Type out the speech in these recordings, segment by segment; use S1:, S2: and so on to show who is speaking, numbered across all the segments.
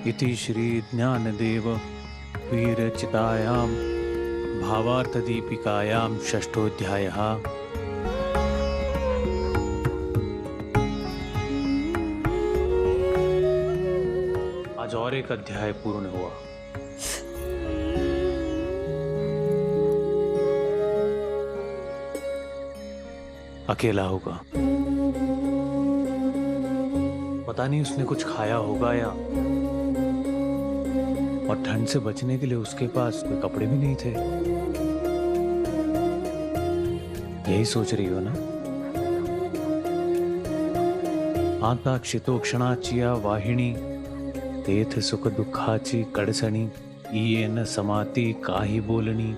S1: इति श्री ज्ञानदेव वीरचितायां भावार्थदीपिकायां षष्ठोऽध्यायः। आज और एक अध्याय पूर्ण हुआ। अकेला होगा, पता नहीं उसने कुछ खाया होगा या, और ठंड से बचने के लिए उसके पास कोई कपड़े भी नहीं थे। यही सोच रही हो ना? आंताक्षितोक्षणाचिया वाहिनी तेथ सुख दुखाची कड़सणी येन समाती काहि बोलनी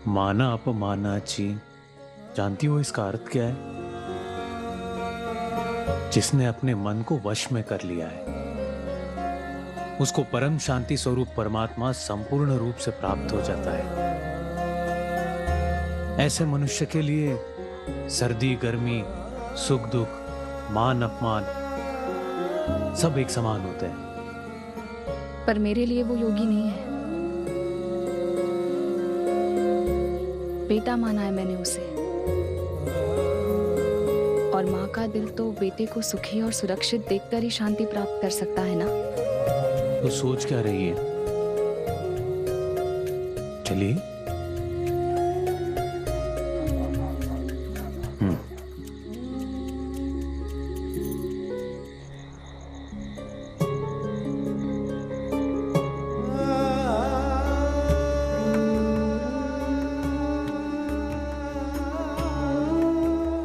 S1: माना अपमानाची। जानती हो इसका अर्थ क्या है? जिसने अपने मन को वश में कर लिया है उसको परम शांति स्वरूप परमात्मा संपूर्ण रूप से प्राप्त हो जाता है। ऐसे मनुष्य के लिए सर्दी गर्मी, सुख दुख, मान अपमान सब एक समान होते हैं।
S2: पर मेरे लिए वो योगी नहीं है। बेटा माना है मैंने उसे, और माँ का दिल तो बेटे को सुखी और सुरक्षित देखकर ही शांति प्राप्त कर सकता है ना।
S1: तो सोच क्या रही है? चलिए।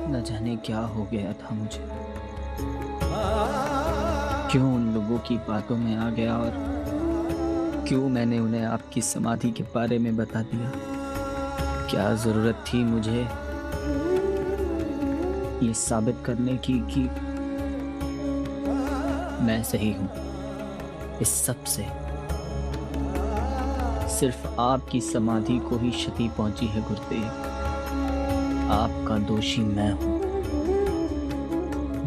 S3: न जाने क्या हो गया था मुझे, क्यों उन लोगों की बातों में आ गया और क्यों मैंने उन्हें आपकी समाधि के बारे में बता दिया। क्या जरूरत थी मुझे ये साबित करने की कि मैं सही हूं। इस सब से सिर्फ आपकी समाधि को ही क्षति पहुंची है गुरुदेव। आपका दोषी मैं हूं,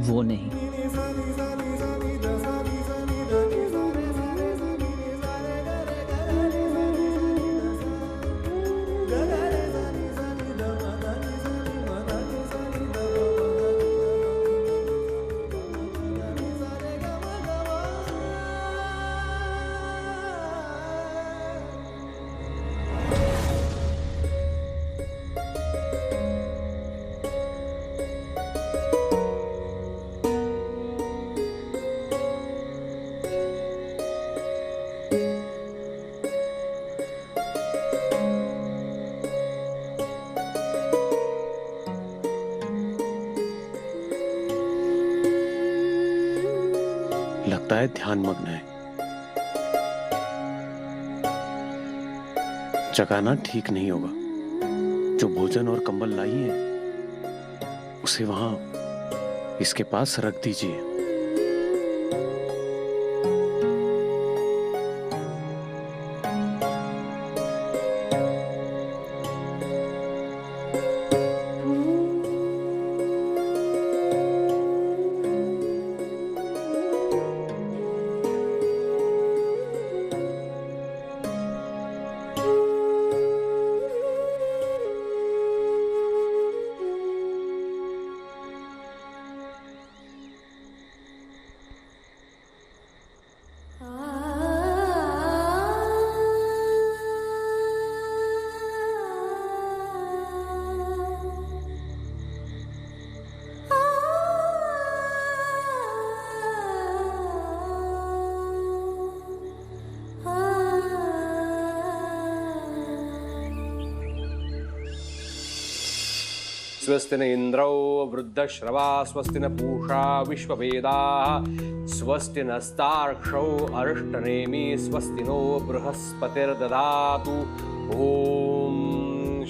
S3: वो नहीं।
S1: लगता है ध्यान मग्न है। जगाना ठीक नहीं होगा। जो भोजन और कंबल लाई है उसे वहां इसके पास रख दीजिए।
S4: स्वस्ति न इंद्रो वृद्धश्रवा स्वस्ति न पूषा विश्ववेदाः स्वस्ति नस्तार्क्ष्यो अरिष्टनेमि स्वस्ति नो बृहस्पतिर्दधातु। ओम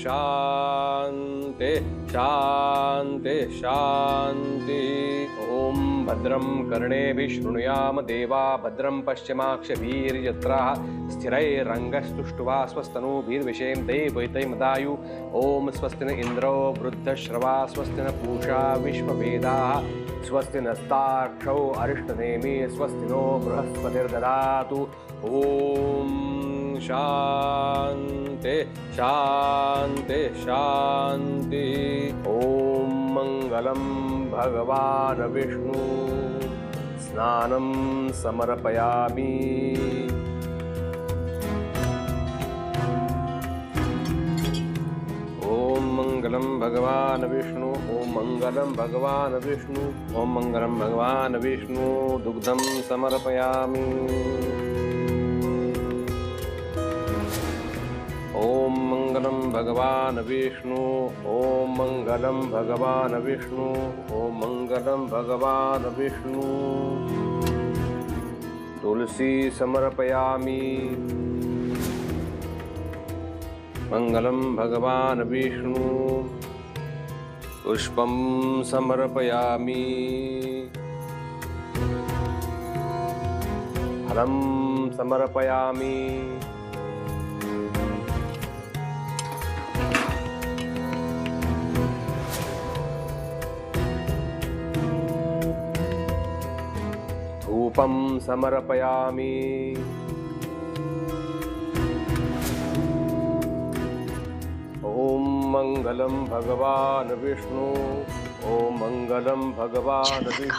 S4: शांति शांति शांति। ओम भद्रं कर्णेभिः शृणुयाम देवा भद्रं पश्चिमाक्षभिर्यत्राः स्थिरैरङ्गस्तुष्ट्वा स्वस्तनूभिर्विषेम देवैतैमदायु। ओम स्वस्ति न इंद्रो वृद्धश्रवा स्वस्ति न पूषा विश्ववेदाः स्वस्ति नस्ताक्षौ अरिष्टनेमि स्वस्ति नो बृहस्पतिर्दधातु। ओम शांति शांति शांति। ओम मंगलम भगवान विष्णु स्नानं समर्पयामि। ओम मंगलम भगवान विष्णु ओम मंगलम भगवान विष्णु ओम मंगलम भगवान विष्णु दुग्धम समर्पयामि। ओम मंगलम भगवान विष्णु ओम मंगलम भगवान विष्णु ओम मंगलम भगवान विष्णु। तुलसी समर्पयामि। मंगलम भगवान विष्णु पुष्पम समर्पयामि। फलम समर्पयामि। धूपम समर्पयामि। ओम मंगलम भगवान विष्णु ओम मंगलम भगवान विष्णु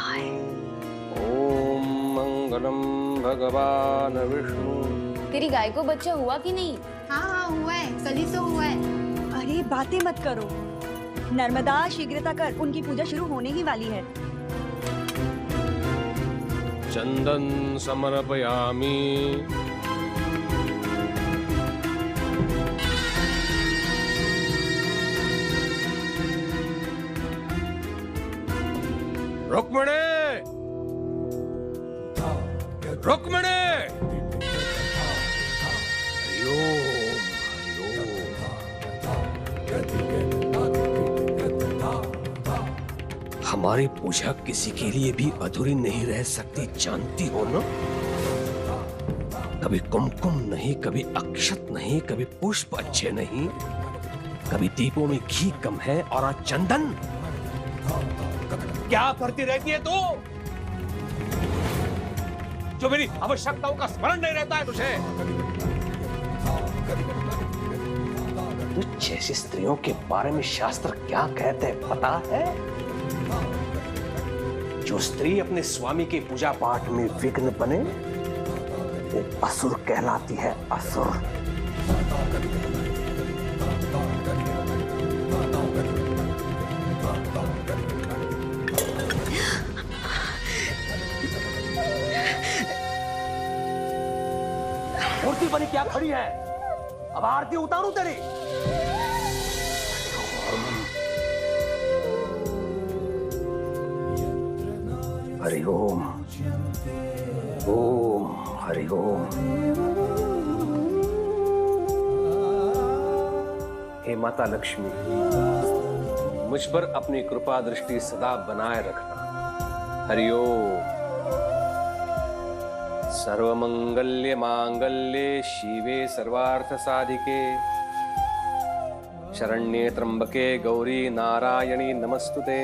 S4: ओम मंगलम भगवान विष्णु।
S5: तेरी गाय को बच्चा हुआ कि नहीं?
S6: हाँ हुआ है, कल ही तो हुआ है।
S7: अरे बातें मत करो, नर्मदा शीघ्रता कर, उनकी पूजा शुरू होने ही वाली है।
S4: चंदन समर्पयामि। रुक्मिणी रुक्मिणी।
S8: हमारी पूजा किसी के लिए भी अधूरी नहीं रह सकती, जानती हो ना? कभी कुमकुम नहीं, कभी अक्षत नहीं, कभी पुष्प अच्छे नहीं, कभी दीपों में घी कम है और आज चंदन। क्या करती रहती है तू? जो मेरी आवश्यकताओं का स्मरण नहीं रहता है तुझे? तुझ जैसी स्त्रियों के बारे में शास्त्र क्या कहते हैं पता है? जो स्त्री अपने स्वामी के पूजा पाठ में विघ्न बने वो असुर कहलाती है, असुर। मूर्ति बनी क्या खड़ी है? अब आरती उतारूं तेरी? हरि ओम ओम हरि ओम।
S4: हे माता लक्ष्मी, मुझ पर अपनी कृपा दृष्टि सदा बनाए रखना। हरि ओम। सर्वमंगल्य मांगल्ये शिवे सर्वार्थ साधिके शरण्ये त्र्यंबके गौरी नारायणी नमस्तुते।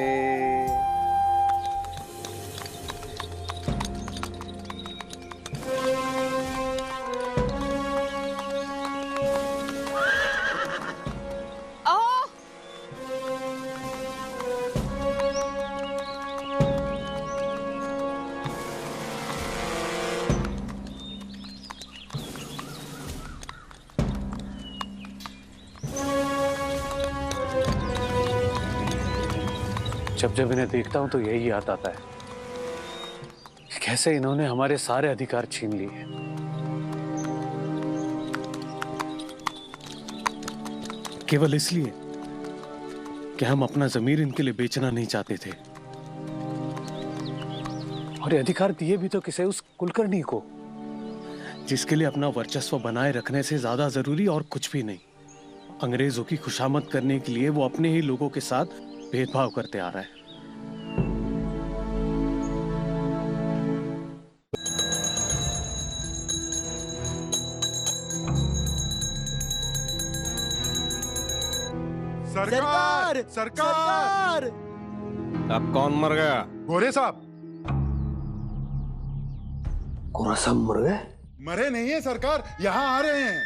S1: जब जब इन्हें देखता हूं तो यही याद आता है कि कैसे इन्होंने हमारे सारे अधिकार छीन लिए। केवल इसलिए कि हम अपना जमीर इनके लिए बेचना नहीं चाहते थे। और ये अधिकार दिए भी तो किसे? उस कुलकर्णी को, जिसके लिए अपना वर्चस्व बनाए रखने से ज्यादा जरूरी और कुछ भी नहीं। अंग्रेजों की खुशामद करने के लिए वो अपने ही लोगों के साथ भेदभाव करते आ रहा है।
S9: सरकार सरकार।
S4: अब कौन मर गया?
S9: गोरे साहब।
S8: गोरा साहब मर गए?
S9: मरे नहीं है सरकार, यहाँ आ रहे हैं।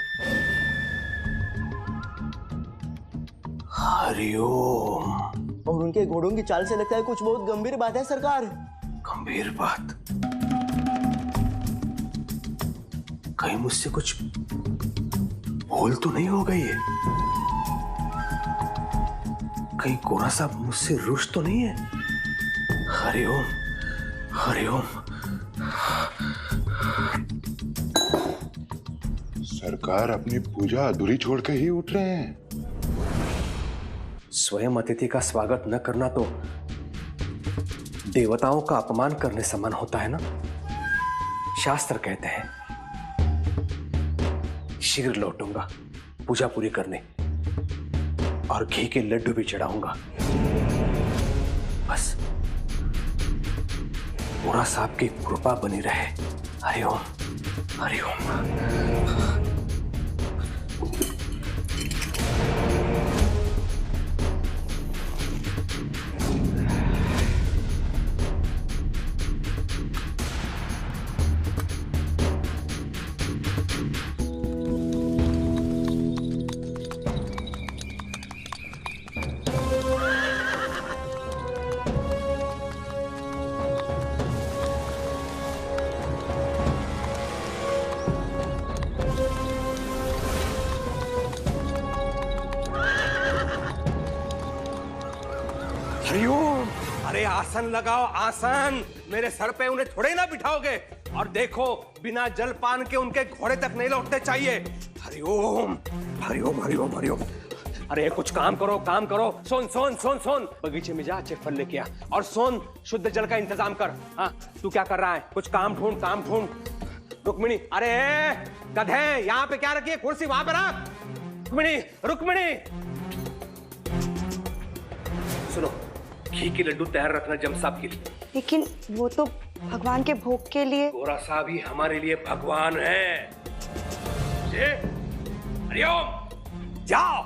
S8: हरिओम।
S10: और उनके घोड़ों की चाल से लगता है कुछ बहुत गंभीर बात है सरकार।
S8: गंभीर बात? कहीं मुझसे कुछ भूल तो नहीं हो गई है? कहीं गोरा साहब मुझसे रुष्ट तो नहीं है? हरिओम हरिओम।
S9: सरकार अपनी पूजा अधूरी छोड़ के ही उठ रहे हैं।
S8: स्वयं अतिथि का स्वागत न करना तो देवताओं का अपमान करने समान होता है ना। शास्त्र कहते हैं शीघ्र लौटूंगा पूजा पूरी करने और घी के लड्डू भी चढ़ाऊंगा। बस गोरा साहब की कृपा बनी रहे। हरिओम हरिओम। हरिओम। अरे आसन लगाओ आसन। मेरे सर पे उन्हें थोड़े ना बिठाओगे। और देखो बिना जलपान के उनके घोड़े तक नहीं लौटने चाहिए। हरिओम हरिओम हरिओम हरिओम। अरे कुछ काम करो काम करो। सोन सोन सोन सोन बगीचे में जा अच्छे फल लेके आ। और सोन शुद्ध जल का इंतजाम कर। हाँ तू क्या कर रहा है? कुछ काम ढूंढ काम ढूंढ। रुक्मिणी अरे गधे यहाँ पे क्या रखी है? कुर्सी वहां पे रख। रुक्मिणी रुक्मिणी सुनो घी के लड्डू तैयार रखना जम साहब के लिए।
S7: लेकिन वो तो भगवान के भोग के लिए।
S8: गोरा साहब ही हमारे लिए भगवान है। हरिओम जाओ।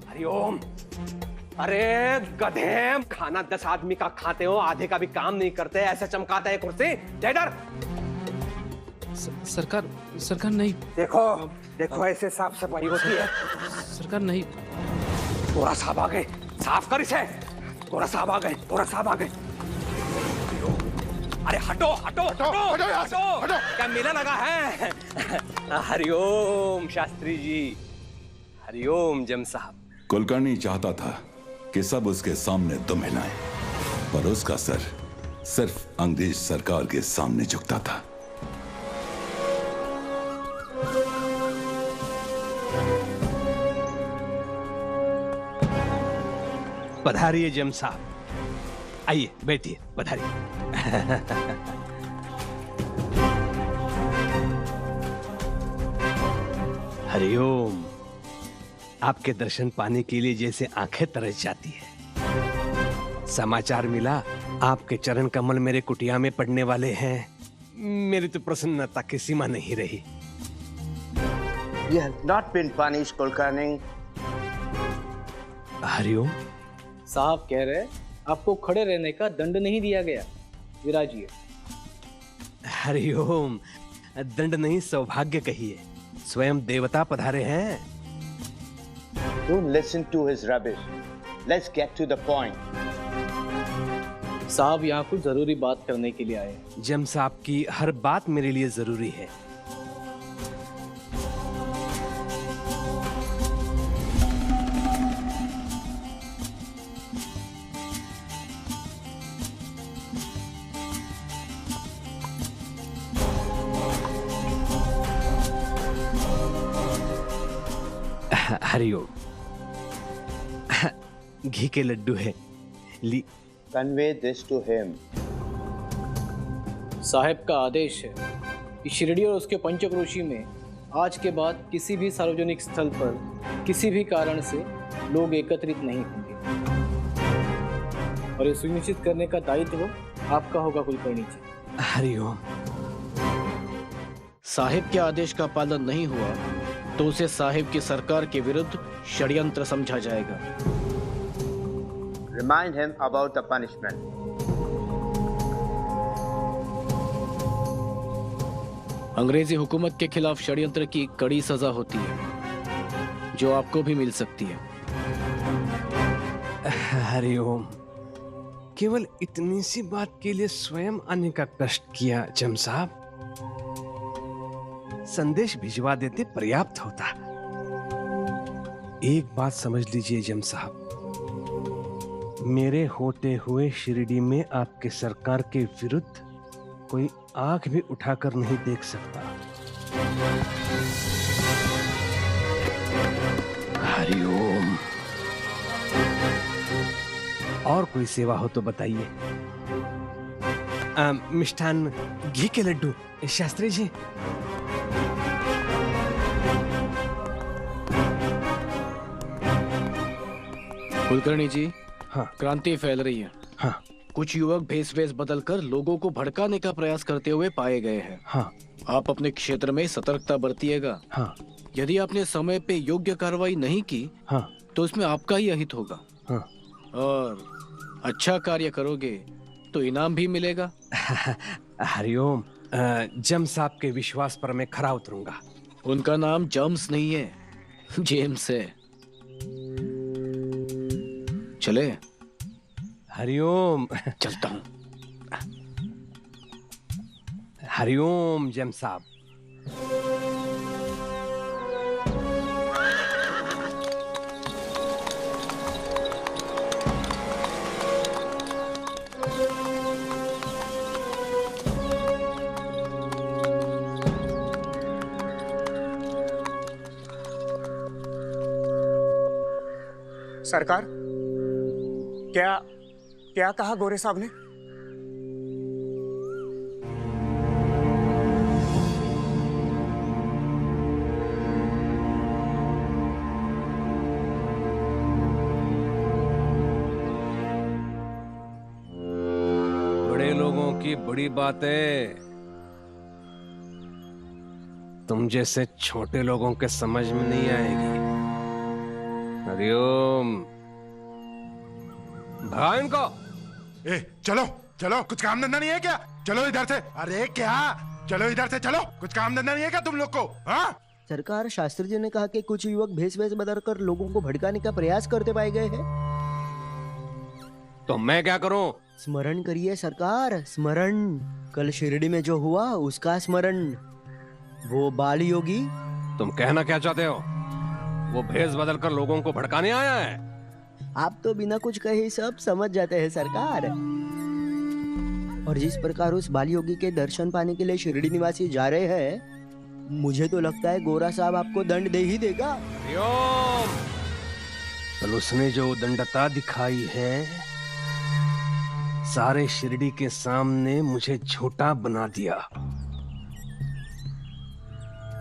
S8: हरिओम। अरे गधे खाना 10 आदमी का खाते हो, आधे का भी काम नहीं करते, ऐसे चमकाते हैं कुर्सी। इधर
S11: सरकार नहीं।
S8: देखो देखो ऐसे साफ सफाई होती है।
S11: सरकार नहीं।
S8: गोरा साहब आ गए, साफ कर इसे। गोरा साहब आ गए, गोरा साहब आ गए। अरे हटो हटो हटो हटो। क्या मेला लगा है? हरिओम शास्त्री जी। हरिओम जम साहब।
S12: कुलकर्णी चाहता था कि सब उसके सामने दुम हिलाएं, पर उसका सर सिर्फ अंग्रेज सरकार के सामने झुकता था।
S8: पधारिए जम साहब, आइए बैठिए, पधारिए। हरिओम। आपके दर्शन पाने के लिए जैसे आंखें तरस जाती है। समाचार मिला आपके चरण कमल मेरे कुटिया में पड़ने वाले हैं। मेरी तो प्रसन्नता की सीमा नहीं रही।
S13: You have not been punished, Kulkarni.
S8: Hariom.
S14: साहब कह रहे आपको खड़े रहने का दंड नहीं दिया गया, विराजिए।
S8: हरिओम। दंड नहीं सौभाग्य कहिए, स्वयं देवता पधारे हैं।
S13: Don't listen to his rubbish. Let's get to the point.
S14: साहब यहाँ कुछ जरूरी बात करने के लिए आए।
S8: जम साहब की हर बात मेरे लिए जरूरी है। हरिओम। घी के लड्डू है, ली।
S13: Convey this to him.
S14: साहब का आदेश है कि शिरडी और उसके पंचक्रोशी में आज के बाद किसी भी सार्वजनिक स्थल पर किसी भी कारण से लोग एकत्रित नहीं होंगे और ये सुनिश्चित करने का दायित्व आपका होगा कुलकर्णी जी।
S11: हरिओम।
S15: साहिब के आदेश का पालन नहीं हुआ तो उसे साहिब की सरकार के विरुद्ध षड्यंत्र समझा जाएगा।
S13: Remind him about the punishment.
S15: अंग्रेजी हुकूमत के खिलाफ षड्यंत्र की कड़ी सजा होती है जो आपको भी मिल सकती है।
S11: हरिओम। केवल इतनी सी बात के लिए स्वयं आने का कष्ट किया जम साहब। संदेश भिजवा देते पर्याप्त होता। एक बात समझ लीजिए जम साहब, मेरे होते हुए शिरडी में आपके सरकार के विरुद्ध कोई आंख भी उठाकर नहीं देख सकता। हरिओम। और कोई सेवा हो तो बताइए। मिष्ठान घी के लड्डू शास्त्री जी।
S15: कुलकर्णी जी,
S11: हाँ,
S15: क्रांति फैल रही है।
S11: हाँ,
S15: कुछ युवक भेष बदलकर लोगों को भड़काने का प्रयास करते हुए पाए गए हैं।
S11: हाँ,
S15: आप अपने क्षेत्र में सतर्कता बरतिएगा।
S11: हाँ,
S15: यदि आपने समय पे योग्य कार्रवाई नहीं की,
S11: हाँ,
S15: तो उसमें आपका ही अहित होगा।
S11: हाँ,
S15: और अच्छा कार्य करोगे तो इनाम भी मिलेगा।
S11: हरिओम। जम साहब के विश्वास पर मैं खरा उतरूंगा।
S15: उनका नाम जम्स नहीं है, जेम्स है। चले।
S11: हरिओम।
S15: चलता हूं।
S11: हरिओम जम साहब।
S16: सरकार, क्या क्या कहा गोरे साहब ने?
S11: बड़े लोगों की बड़ी बातें तुम जैसे छोटे लोगों के समझ में नहीं आएगी। हरिओम। भगा इनको।
S9: चलो चलो, कुछ काम धंधा नहीं है क्या? चलो इधर से। अरे क्या, चलो इधर से चलो, कुछ काम धंधा नहीं है क्या तुम लोग को? हाँ
S10: सरकार, शास्त्री जी ने कहा कि कुछ युवक भेष बदलकर लोगों को भड़काने का प्रयास करते पाए गए हैं।
S11: तो मैं क्या करूं?
S10: स्मरण करिए सरकार, स्मरण। कल शिरडी में जो हुआ उसका स्मरण। वो बाल योगी।
S11: तुम कहना क्या चाहते हो? वो भेष बदलकर लोगों को भड़काने आया है?
S10: आप तो बिना कुछ कहे सब समझ जाते हैं सरकार। और जिस प्रकार उस बाल योगी के दर्शन पाने के लिए शिरडी निवासी जा रहे हैं, मुझे तो लगता है गोरा साहब आपको दंड दे ही देगा।
S11: कल उसने जो दंडता दिखाई है, सारे शिरडी के सामने मुझे झूठा बना दिया।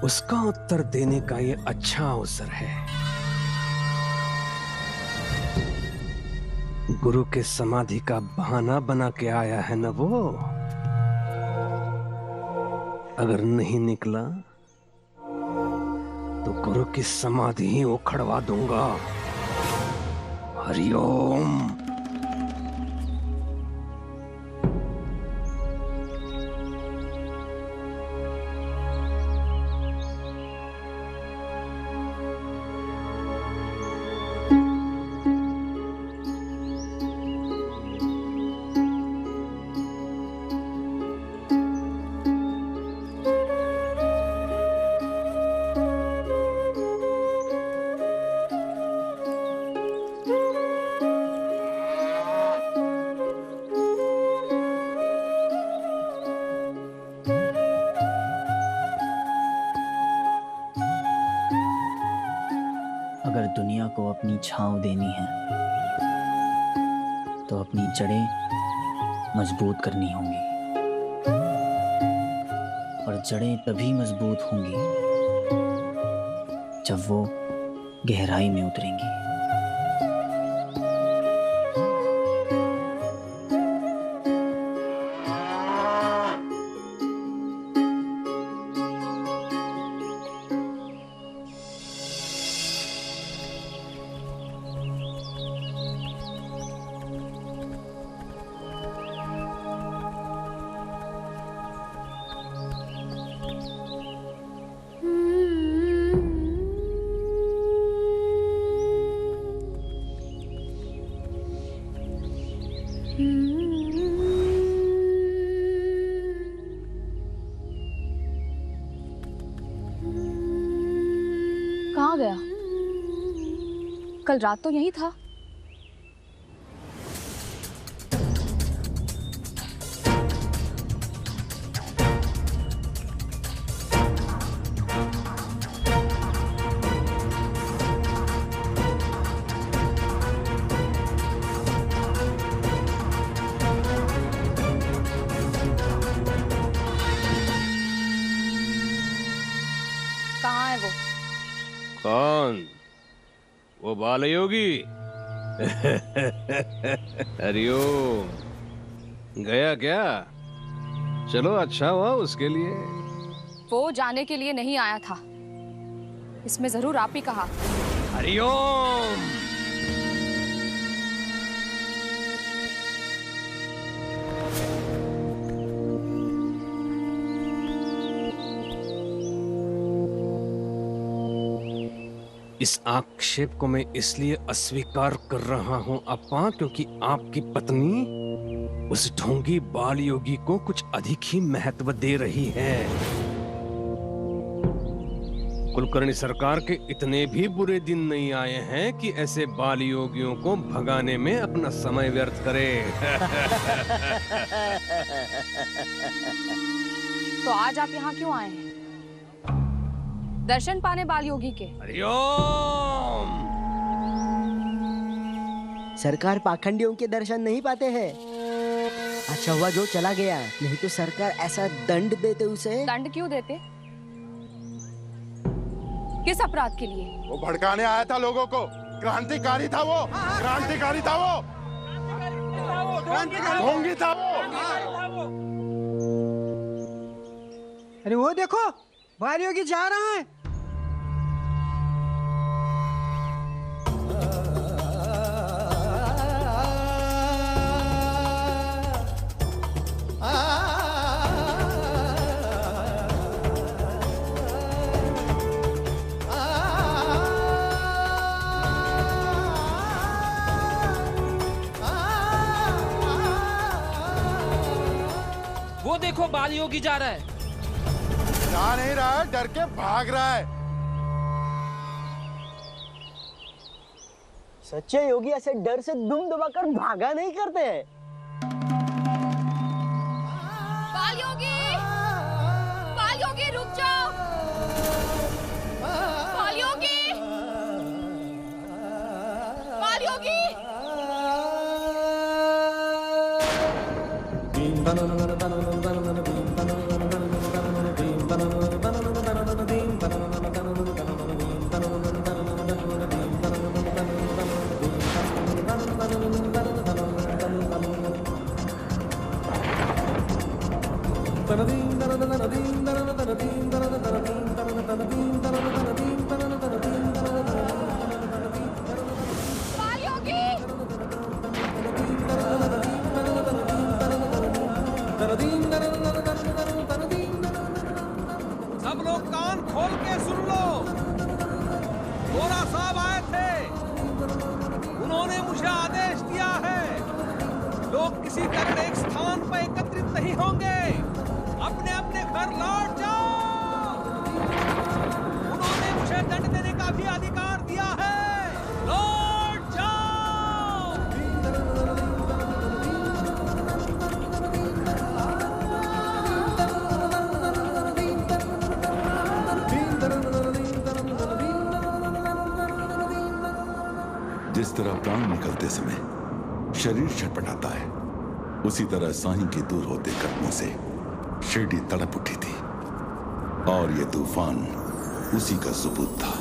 S11: उसका उत्तर देने का ये अच्छा अवसर है। गुरु के समाधि का बहाना बना के आया है ना वो। अगर नहीं निकला तो गुरु की समाधि ही उखड़वा दूंगा। हरिओम।
S3: अगर दुनिया को अपनी छांव देनी है तो अपनी जड़ें मजबूत करनी होंगी, और जड़ें तभी मजबूत होंगी जब वो गहराई में उतरेंगी।
S2: कहाँ गया? कल रात तो यही था। कहाँ है वो?
S11: कौन? वो बालयोगी? हरिओम। गया क्या? चलो अच्छा हुआ उसके लिए।
S2: वो जाने के लिए नहीं आया था, इसमें जरूर आप ही कहा।
S11: हरिओम। इस आक्षेप को मैं इसलिए अस्वीकार कर रहा हूं अप्पा, क्योंकि आपकी पत्नी उस ढोंगी बाल योगी को कुछ अधिक ही महत्व दे रही है। कुलकर्णी सरकार के इतने भी बुरे दिन नहीं आए हैं कि ऐसे बाल योगियों को भगाने में अपना समय व्यर्थ करे।
S2: तो आज आप यहाँ क्यों आए हैं? दर्शन पाने बाल योगी के?
S11: हरिओम।
S10: सरकार पाखंडियों के दर्शन नहीं पाते हैं। अच्छा हुआ जो चला गया, नहीं तो सरकार ऐसा दंड देते उसे।
S2: दंड क्यों देते? किस अपराध के लिए?
S9: वो भड़काने आया था लोगों को। क्रांतिकारी था वो, क्रांतिकारी था वो, ढोंगी था वो।
S17: अरे वो देखो, बाल योगी जा रहा है।
S18: वो देखो बाल योगी जा रहा है।
S9: जा नहीं रहा है, डर के भाग रहा है।
S10: सच्चे योगी ऐसे डर से दुम दबाकर भागा नहीं करते हैं।
S2: बाल योगी रुक जाओ। बाल योगी, बाल योगी।
S8: सब लोग कान खोल के सुन लो। गोरा साहब आए थे, उन्होंने मुझे आदेश दिया है, लोग किसी कारण एक स्थान पर एकत्रित नहीं होंगे, अपने अपने घर लौट जाओ। उन्होंने मुझे दंड देने का भी अधिकार दिया है, लौट जाओ।
S12: जिस तरह प्राण निकलते समय शरीर छटपटाता है, उसी तरह साईं के दूर होते कदमों से शिरडी तड़प उठी थी। और ये तूफान उसी का सबूत था।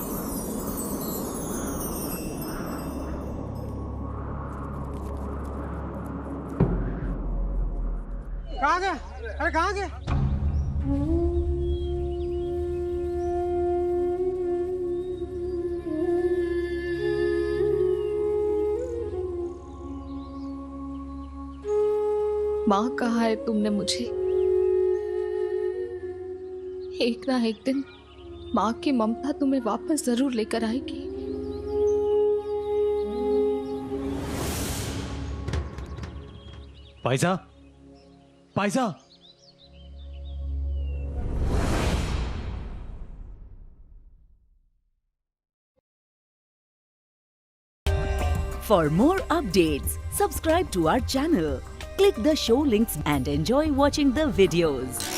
S17: कहाँ गए? अरे कहाँ गए?
S2: माँ कहा है तुमने मुझे, एक ना एक दिन माँ की ममता तुम्हें वापस जरूर लेकर आएगी।
S1: पायजा, पायजा।
S19: For more updates, subscribe to our channel, click the show links and enjoy watching the videos.